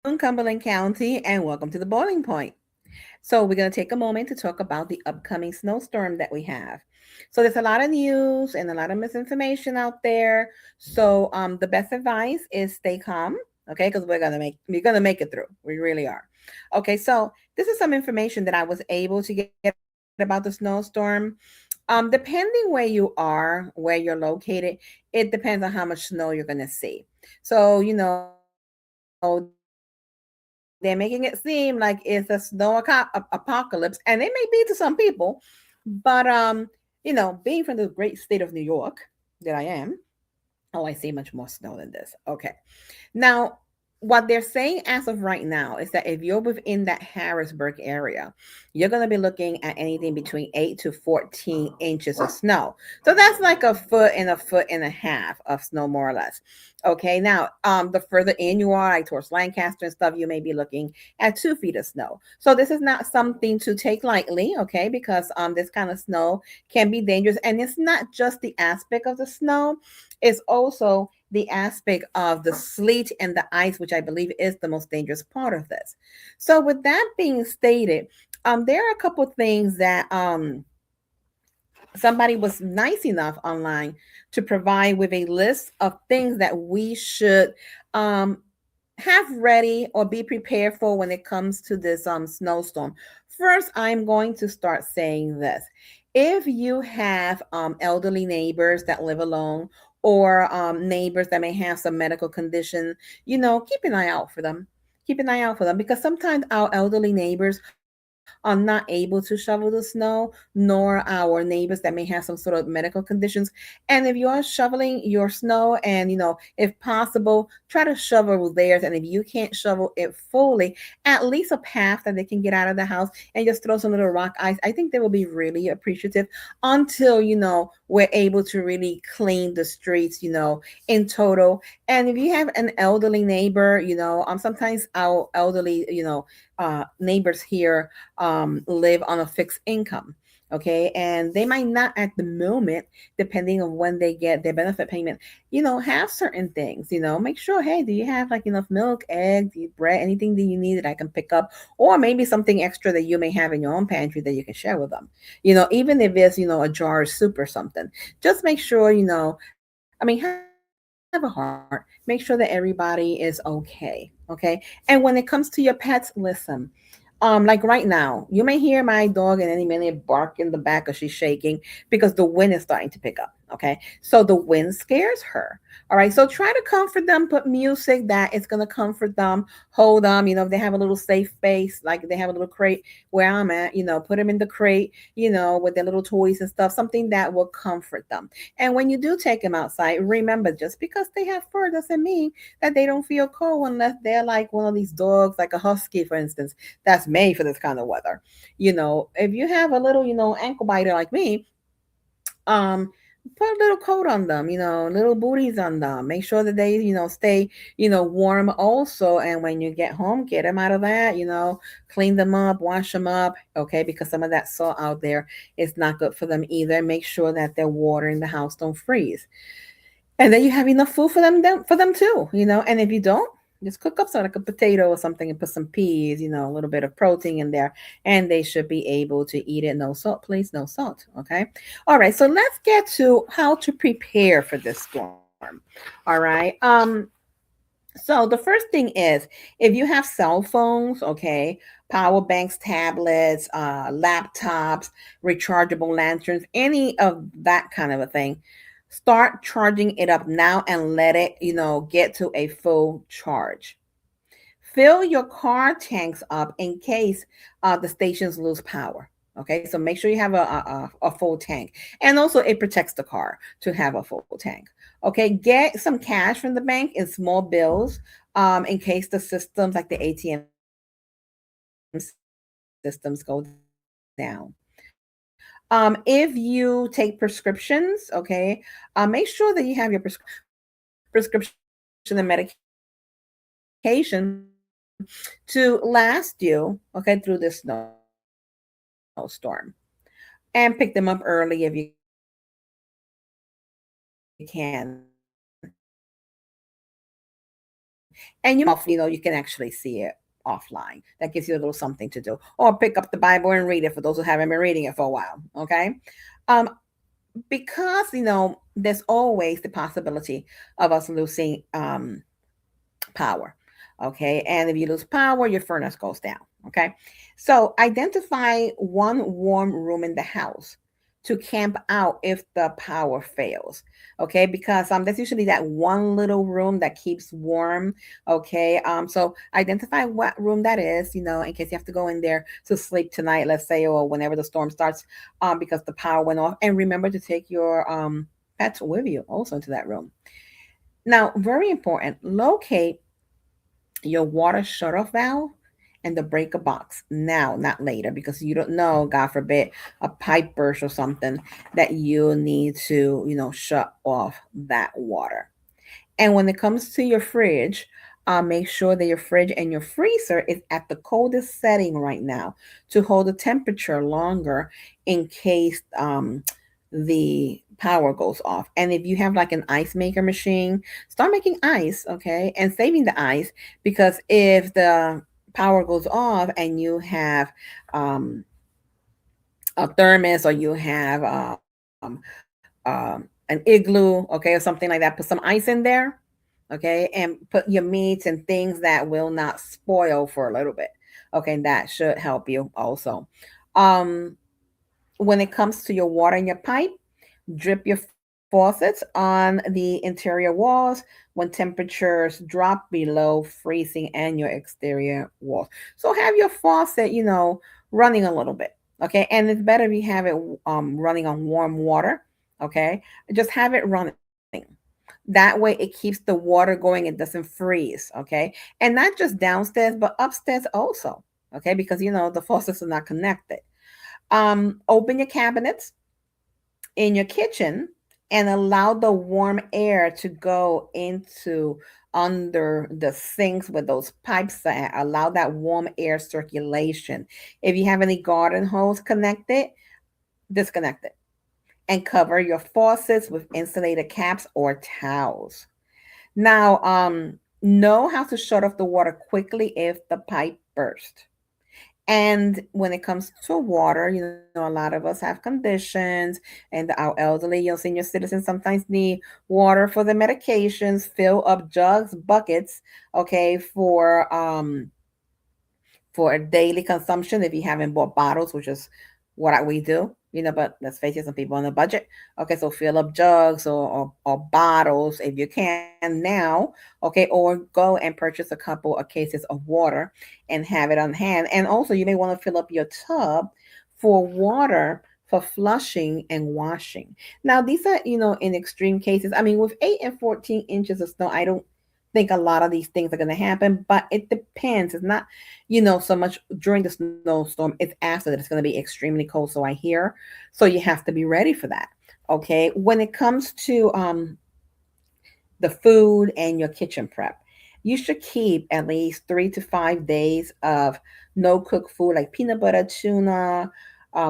Cumberland County, and welcome to the boiling point. So, we're going to take a moment to talk about the upcoming snowstorm that we have. So, there's a lot of news and a lot of misinformation out there. So, the best advice is stay calm, okay? Because we're gonna make it through. We really are. Okay, so this is some information that I was able to get about the snowstorm. Depending where you are, where you're located, it depends on how much snow you're gonna see. So, they're making it seem like it's a apocalypse, and it may be to some people, but being from the great state of New York that I am, oh, I see much more snow than this. Okay. Now, what they're saying as of right now is that if you're within that Harrisburg area, you're going to be looking at anything between 8 to 14 inches of snow. So that's like a foot and a half of snow, more or less. Okay. Now, the further in you are, like towards Lancaster and stuff, you may be looking at 2 feet of snow. So this is not something to take lightly, okay? Because this kind of snow can be dangerous, and it's not just the aspect of the snow; it's also the aspect of the sleet and the ice, which I believe is the most dangerous part of this. So, with that being stated, there are a couple things that somebody was nice enough online to provide with a list of things that we should um, have ready or be prepared for when it comes to this snowstorm. First, I'm going to start saying this. If you have elderly neighbors that live alone, or neighbors that may have some medical condition, keep an eye out for them. Keep an eye out for them, because sometimes our elderly neighbors are not able to shovel the snow, nor our neighbors that may have some sort of medical conditions. And if you're shoveling your snow, and if possible, try to shovel theirs. And if you can't shovel it fully, at least a path that they can get out of the house, and just throw some little rock ice. I think they will be really appreciative until we're able to really clean the streets, in total. And if you have an elderly neighbor, sometimes our elderly, neighbors here live on a fixed income. Okay, and they might not at the moment, depending on when they get their benefit payment, have certain things. Make sure, hey, do you have like enough milk, eggs, bread, anything that you need that I can pick up, or maybe something extra that you may have in your own pantry that you can share with them. Even if it's a jar of soup or something, just make sure, I mean, have a heart. Make sure that everybody is okay. Okay. And when it comes to your pets, listen. Like right now, you may hear my dog at any minute bark in the back, or she's shaking because the wind is starting to pick up. Okay. So the wind scares her. All right. So try to comfort them, put music that is going to comfort them, hold them. If they have a little safe space, like they have a little crate where I'm at, put them in the crate, with their little toys and stuff, something that will comfort them. And when you do take them outside, remember, just because they have fur doesn't mean that they don't feel cold, unless they're like one of these dogs, like a husky, for instance, that's made for this kind of weather. If you have a little, ankle biter like me, um, put a little coat on them, little booties on them. Make sure that they, stay, warm also. And when you get home, get them out of that, clean them up, wash them up, okay? Because some of that salt out there is not good for them either. Make sure that their water in the house don't freeze, and then you have enough food for them too, And if you don't, just cook up some like a potato or something and put some peas, a little bit of protein in there, and they should be able to eat it. No salt, please, no salt. Okay. All right. So let's get to how to prepare for this storm. All right. So the first thing is, if you have cell phones, okay, power banks, tablets, laptops, rechargeable lanterns, any of that kind of a thing, start charging it up now and let it, get to a full charge. Fill your car tanks up in case the stations lose power. Okay, so make sure you have a full tank. And also, it protects the car to have a full tank. Okay, get some cash from the bank in small bills in case the systems, like the ATM systems, go down. If you take prescriptions, okay, make sure that you have your prescription and medication to last you, okay, through this snowstorm. And pick them up early if you can. Okay. And you can actually see it offline. That gives you a little something to do. Or pick up the Bible and read it for those who haven't been reading it for a while. Okay. Um, because there's always the possibility of us losing power. Okay. And if you lose power, your furnace goes down. Okay. So identify one warm room in the house to camp out if the power fails. Okay. Because that's usually that one little room that keeps warm. Okay. So identify what room that is, in case you have to go in there to sleep tonight, let's say, or whenever the storm starts, because the power went off. And remember to take your pets with you also into that room. Now, very important, locate your water shut-off valve and the breaker box now, not later, because you don't know, God forbid, a pipe burst or something that you need to, shut off that water. And when it comes to your fridge, make sure that your fridge and your freezer is at the coldest setting right now to hold the temperature longer in case the power goes off. And if you have like an ice maker machine, start making ice, okay, and saving the ice, because if the power goes off and you have um, a thermos, or you have an igloo, okay, or something like that, put some ice in there, okay, and put your meats and things that will not spoil for a little bit. Okay, that should help you also. Um, when it comes to your water in your pipe, drip your faucets on the interior walls when temperatures drop below freezing and your exterior walls. So have your faucet, running a little bit. Okay. And it's better if you have it running on warm water. Okay. Just have it running. That way it keeps the water going, it doesn't freeze. Okay. And not just downstairs, but upstairs also. Okay. Because, the faucets are not connected. Open your cabinets in your kitchen and allow the warm air to go into under the sinks with those pipes that allow that warm air circulation. If you have any garden hose connected, disconnect it and cover your faucets with insulated caps or towels. Now, know how to shut off the water quickly if the pipe bursts. And when it comes to water, a lot of us have conditions, and our elderly, senior citizens sometimes need water for the medications. Fill up jugs, buckets, okay, for a daily consumption if you haven't bought bottles, which is what we do, but let's face it, some people on a budget. Okay, so fill up jugs or bottles if you can now, okay, or go and purchase a couple of cases of water and have it on hand. And also, you may want to fill up your tub for water for flushing and washing. Now, these are, in extreme cases. I mean, with 8 and 14 inches of snow, I don't think a lot of these things are going to happen, but it depends. It's not, so much during the snowstorm. It's after that it's going to be extremely cold. So I hear, so you have to be ready for that. Okay. When it comes to the food and your kitchen prep, you should keep at least 3 to 5 days of no cooked food like peanut butter, tuna,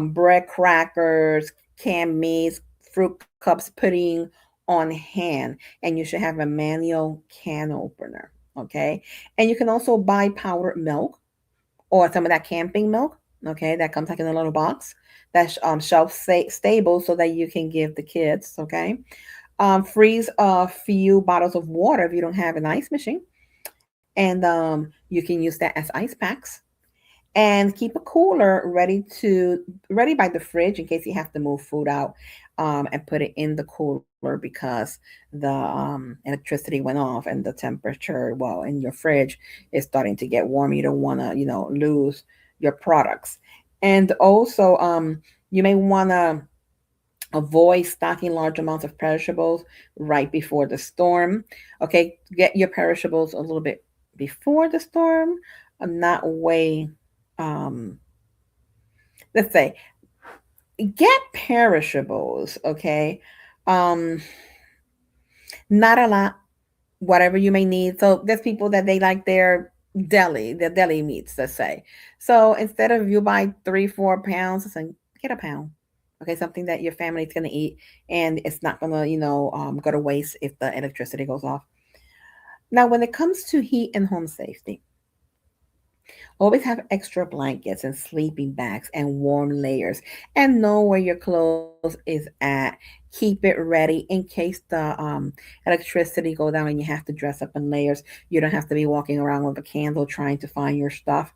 bread, crackers, canned meats, fruit cups, pudding on hand. And you should have a manual can opener. Okay. And you can also buy powdered milk or some of that camping milk. Okay. That comes like in a little box that's shelf stable so that you can give the kids. Okay. Freeze a few bottles of water if you don't have an ice machine, and you can use that as ice packs. And keep a cooler ready by the fridge in case you have to move food out, and put it in the cooler because the electricity went off and the temperature, well, in your fridge is starting to get warm. You don't want to lose your products. And also, you may want to avoid stocking large amounts of perishables right before the storm. Okay, get your perishables a little bit before the storm, not way. Um, let's say get perishables. Okay, um, not a lot. Whatever you may need. So there's people that they like their deli meats. Let's say. So instead of you buy 3, 4 pounds, it's like get a pound. Okay, something that your family's gonna eat, and it's not gonna go to waste if the electricity goes off. Now, when it comes to heat and home safety, always have extra blankets and sleeping bags and warm layers, and know where your clothes is at. Keep it ready in case the electricity go down and you have to dress up in layers. You don't have to be walking around with a candle trying to find your stuff.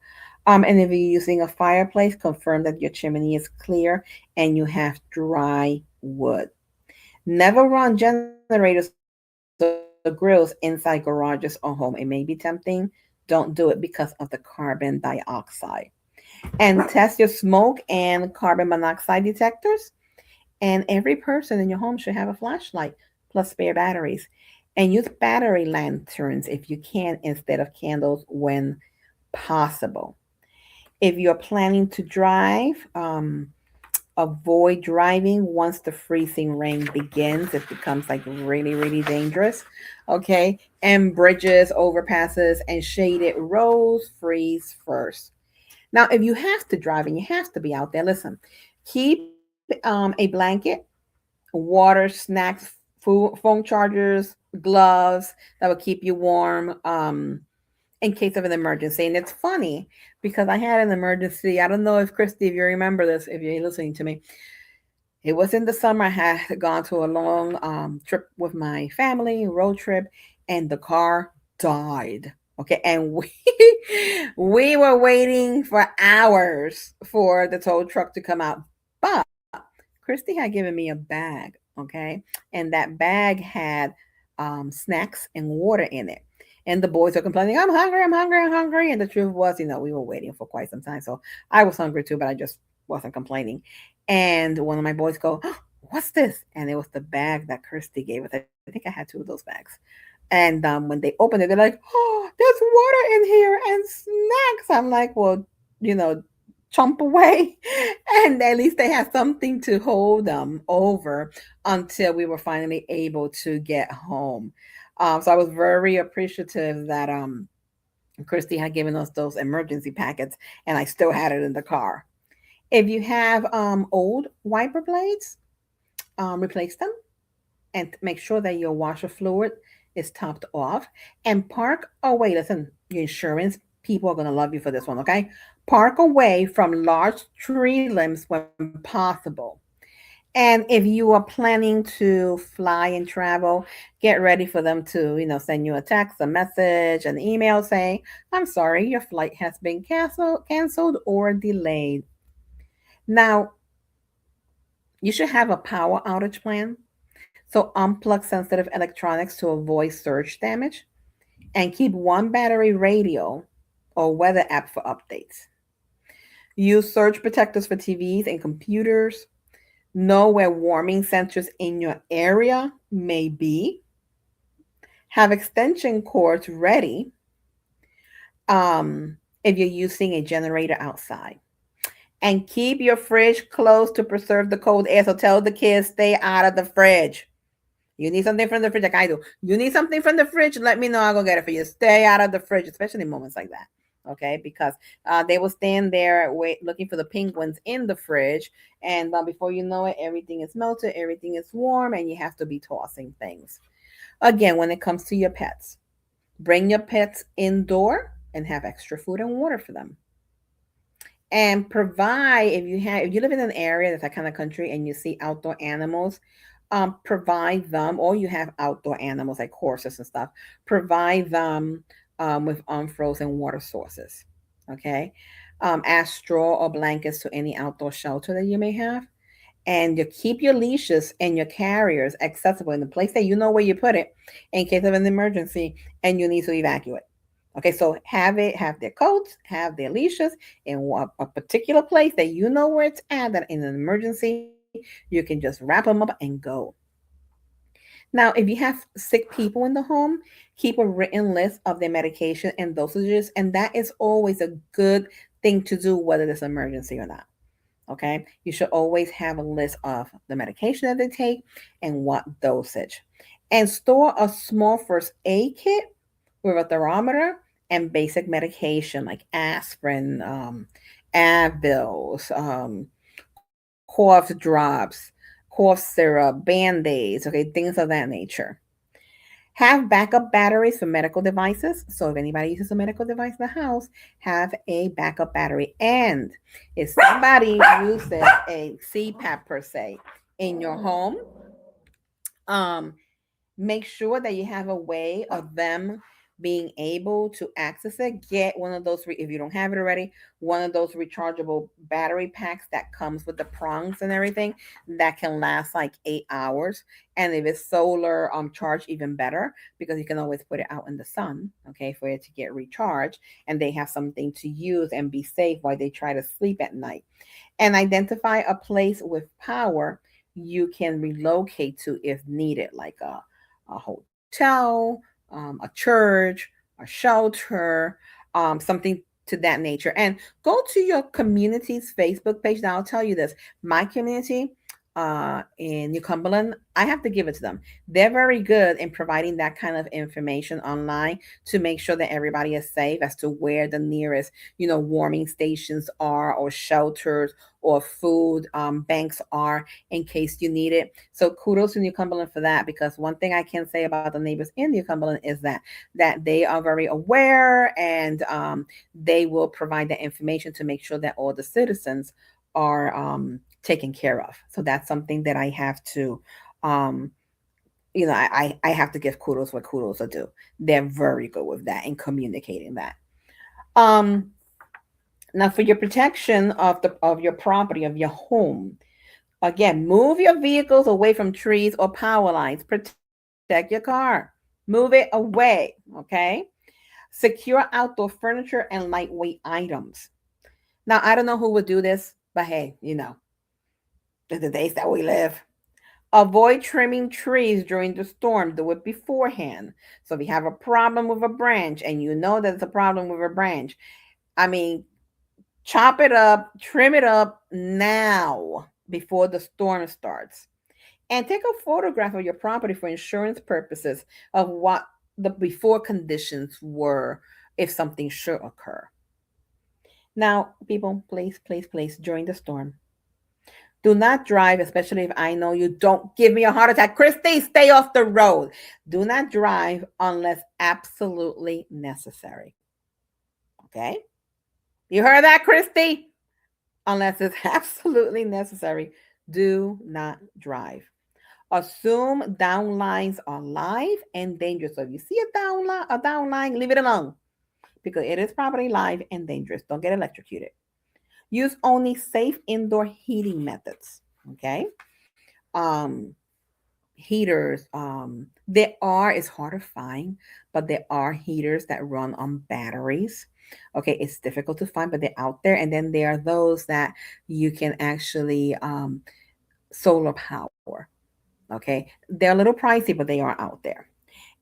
And if you're using a fireplace, confirm that your chimney is clear and you have dry wood. Never run generators or grills inside garages or home. It may be tempting. Don't do it because of the carbon dioxide. And test your smoke and carbon monoxide detectors. And every person in your home should have a flashlight plus spare batteries. And use battery lanterns if you can instead of candles when possible. If you're planning to drive, avoid driving once the freezing rain begins. It becomes like really, really dangerous. Okay. And bridges, overpasses, and shaded roads freeze first. Now, if you have to drive and you have to be out there, listen, keep a blanket, water, snacks, food, phone chargers, gloves that will keep you warm in case of an emergency. And it's funny because I had an emergency. I don't know if Christy, if you remember this, if you're listening to me, it was in the summer. I had gone to a long trip with my family, road trip, and the car died. Okay, and we we were waiting for hours for the tow truck to come out. But Christy had given me a bag, okay, and that bag had snacks and water in it. And the boys are complaining, "I'm hungry, I'm hungry, I'm hungry." And the truth was, we were waiting for quite some time, so I was hungry too, but I just wasn't complaining. And one of my boys go, "Oh, what's this?" And it was the bag that Kirsty gave us. I think I had two of those bags. And when they opened it, they're like, "Oh, there's water in here and snacks." I'm like, "Well, you know, chomp away." And at least they had something to hold them over until we were finally able to get home. So I was very appreciative that Christy had given us those emergency packets, and I still had it in the car. If you have old wiper blades, replace them and make sure that your washer fluid is topped off. And park away. Listen, your insurance people are going to love you for this one, okay? Park away from large tree limbs when possible. And if you are planning to fly and travel, get ready for them to, send you a text, a message, an email saying, "I'm sorry, your flight has been canceled or delayed." Now, you should have a power outage plan. So unplug sensitive electronics to avoid surge damage, and keep one battery radio or weather app for updates. Use surge protectors for TVs and computers. Know where warming sensors in your area may be. Have extension cords ready if you're using a generator outside. And keep your fridge closed to preserve the cold air. So tell the kids, stay out of the fridge. You need something from the fridge, like I do. You need something from the fridge, let me know. I'll go get it for you. Stay out of the fridge, especially in moments like that. Okay, because they will stand there looking for the penguins in the fridge, and before you know it, everything is melted, everything is warm, and you have to be tossing things. Again, when it comes to your pets, bring your pets indoor and have extra food and water for them. And provide, if you live in an area that's that kind of country and you see outdoor animals, provide them, or you have outdoor animals like horses and stuff, provide them with unfrozen water sources. Okay. Add straw or blankets to any outdoor shelter that you may have. And you keep your leashes and your carriers accessible in the place that you know where you put it in case of an emergency and you need to evacuate. Okay, so have their coats, have their leashes in a particular place that you know where it's at, that in an emergency you can just wrap them up and go. Now, if you have sick people in the home, keep a written list of their medication and dosages, and that is always a good thing to do, whether there's an emergency or not. Okay, you should always have a list of the medication that they take and what dosage. And store a small first aid kit with a thermometer and basic medication like aspirin, Advils, cough drops, cough syrup, band aids, okay, things of that nature. Have backup batteries for medical devices. So if anybody uses a medical device in the house, have a backup battery. And if somebody uses a CPAP per se in your home, um, make sure that you have a way of them being able to access it. Get one of those, if you don't have it already, one of those rechargeable battery packs that comes with the prongs and everything that can last like 8 hours. And if it's solar charged, even better, because you can always put it out in the sun, okay, for it to get recharged, and they have something to use and be safe while they try to sleep at night. And identify a place with power you can relocate to if needed, like a hotel, a church, a shelter, something to that nature. And go to your community's Facebook page. Now, I'll tell you this, my community in New Cumberland, I have to give it to them. They're very good in providing that kind of information online to make sure that everybody is safe as to where the nearest, warming stations are, or shelters, or food banks are, in case you need it. So kudos to New Cumberland for that, because one thing I can say about the neighbors in New Cumberland is that they are very aware, and they will provide the information to make sure that all the citizens are taken care of. So that's something that I have to, um, I have to give kudos where kudos are due. They're very good with that and communicating that. Um, Now, for your protection of your property, of your home, again, move your vehicles away from trees or power lines. Protect your car. Move it away. Okay. Secure outdoor furniture and lightweight items. Now, I don't know who would do this, but hey, the days that we live. Avoid trimming trees during the storm. Do it beforehand. So if you have a problem with a branch and you know that it's a problem with a branch, I mean, chop it up, trim it up now before the storm starts. And take a photograph of your property for insurance purposes of what the before conditions were if something should occur. Now, people, please, please, please, during the storm, do not drive, especially if I know you. Don't give me a heart attack. Christy, stay off the road. Do not drive unless absolutely necessary. Okay? You heard that, Christy? Unless it's absolutely necessary, do not drive. Assume downlines are live and dangerous. So if you see a downline, leave it alone, because it is probably live and dangerous. Don't get electrocuted. Use only safe indoor heating methods. Okay. Um, Heaters. There are, it's hard to find, but there are heaters that run on batteries. Okay, it's difficult to find, but they're out there. And then there are those that you can actually solar power. Okay, they're a little pricey, but they are out there.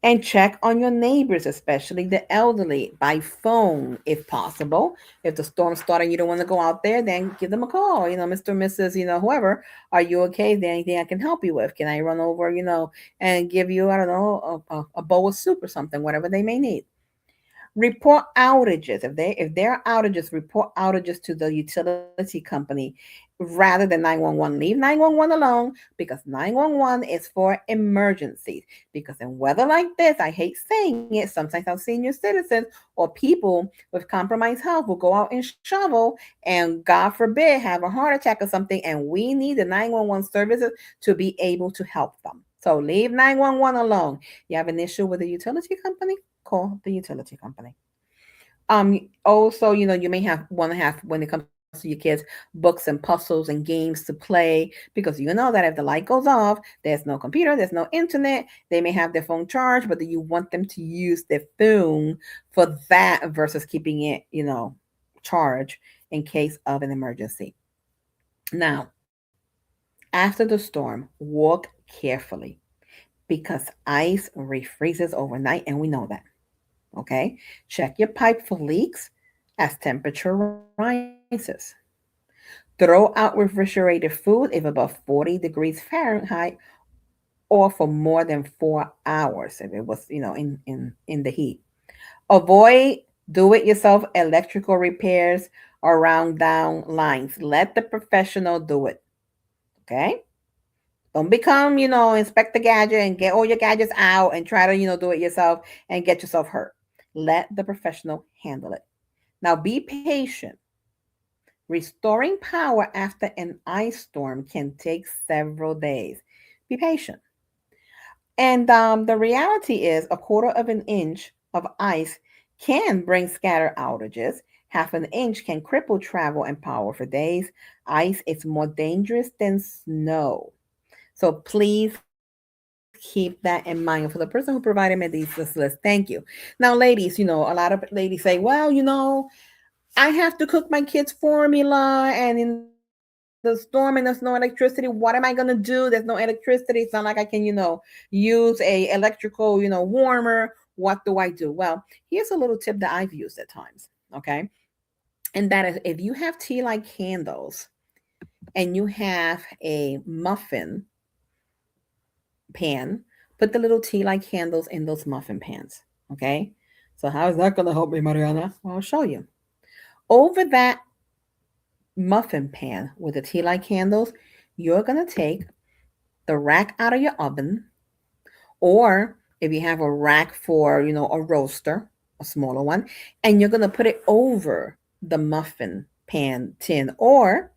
And check on your neighbors, especially the elderly, by phone if possible. If the storm's starting, you don't want to go out there, then give them a call. Mr. Mrs., whoever, are you okay? Is there anything I can help you with? Can I run over, and give you, I don't know, a bowl of soup or something, whatever they may need. Report outages. If there are outages, report outages to the utility company rather than 911. Leave 911 alone, because 911 is for emergencies. Because in weather like this, I hate saying it, sometimes our senior citizens or people with compromised health will go out and shovel and, God forbid, have a heart attack or something, and we need the 911 services to be able to help them. So leave 911 alone. You have an issue with the utility company? Call the utility company. Also, you may want to have, when it comes to your kids, books and puzzles and games to play, because that if the light goes off, there's no computer, there's no internet. They may have their phone charged, but you want them to use their phone for that versus keeping it, charged in case of an emergency. Now, after the storm, walk carefully, because ice refreezes overnight, and we know that. Okay, check your pipe for leaks as temperature rises. Throw out refrigerated food if above 40 degrees Fahrenheit, or for more than 4 hours if it was, in the heat. Avoid do-it-yourself electrical repairs around down lines. Let the professional do it. Okay? Don't become, inspect the gadget and get all your gadgets out and try to, do it yourself and get yourself hurt. Let the professional handle it. Now be patient. Restoring power after an ice storm can take several days. Be patient. And the reality is, a quarter of an inch of ice can bring scatter outages. Half an inch can cripple travel and power for days. Ice is more dangerous than snow. So please keep that in mind. For the person who provided me this list, thank you. Now, ladies, a lot of ladies say, well, I have to cook my kids' formula, and in the storm and there's no electricity. What am I gonna do? There's no electricity. It's not like I can, use a electrical, warmer. What do I do? Well, here's a little tip that I've used at times. Okay. And that is, if you have tea light candles and you have a muffin pan, put the little tea light candles in those muffin pans. Okay. So how is that gonna help me, Mariana? Well, I'll show you. Over that muffin pan with the tea light candles, you're going to take the rack out of your oven, or if you have a rack for, a roaster, a smaller one, and you're going to put it over the muffin pan tin. Or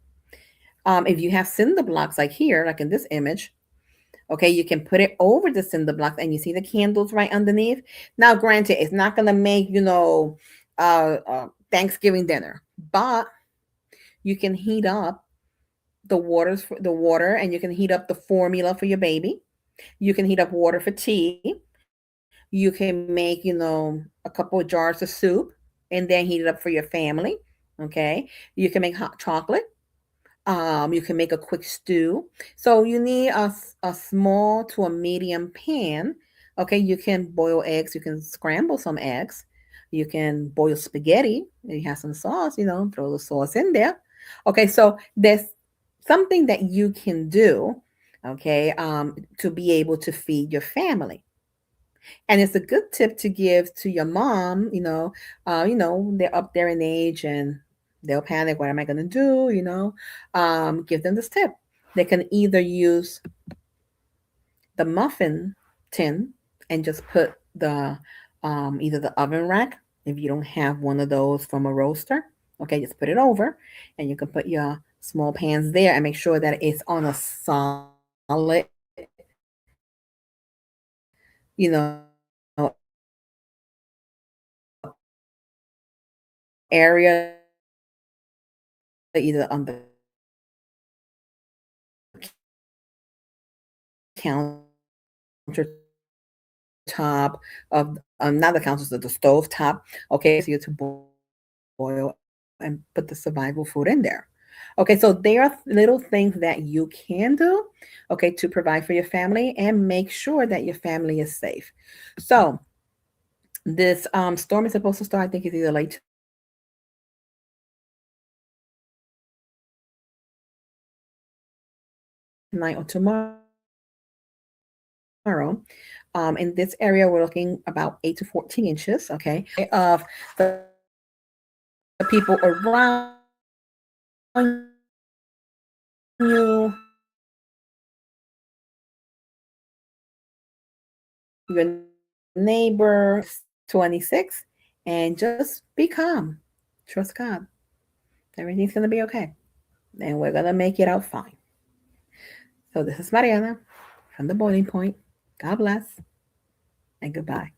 if you have cinder blocks like here, like in this image, okay, you can put it over the cinder blocks and you see the candles right underneath. Now, granted, it's not going to make, Thanksgiving dinner, but you can heat up the water, and you can heat up the formula for your baby. You can heat up water for tea. You can make, a couple of jars of soup and then heat it up for your family. Okay. You can make hot chocolate. You can make a quick stew. So you need a small to a medium pan. Okay, you can boil eggs. You can scramble some eggs. You can boil spaghetti. You have some sauce. Throw the sauce in there. Okay, so there's something that you can do. Okay, to be able to feed your family. And it's a good tip to give to your mom. They're up there in age and they'll panic. What am I going to do? Give them this tip. They can either use the muffin tin and just put the either the oven rack, if you don't have one of those from a roaster. Okay, just put it over, and you can put your small pans there and make sure that it's on a solid, area, either on the countertop of not the counter, the stove top. Okay, so you to boil and put the survival food in there. Okay, so there are little things that you can do, okay, to provide for your family and make sure that your family is safe. So this storm is supposed to start. I think it's either late tonight or tomorrow. In this area, we're looking about 8 to 14 inches. Okay, of the people around you, your neighbor, 26, and just be calm. Trust God. Everything's gonna be okay, and we're gonna make it out fine. So this is Mariana from the Boiling Point. God bless and goodbye.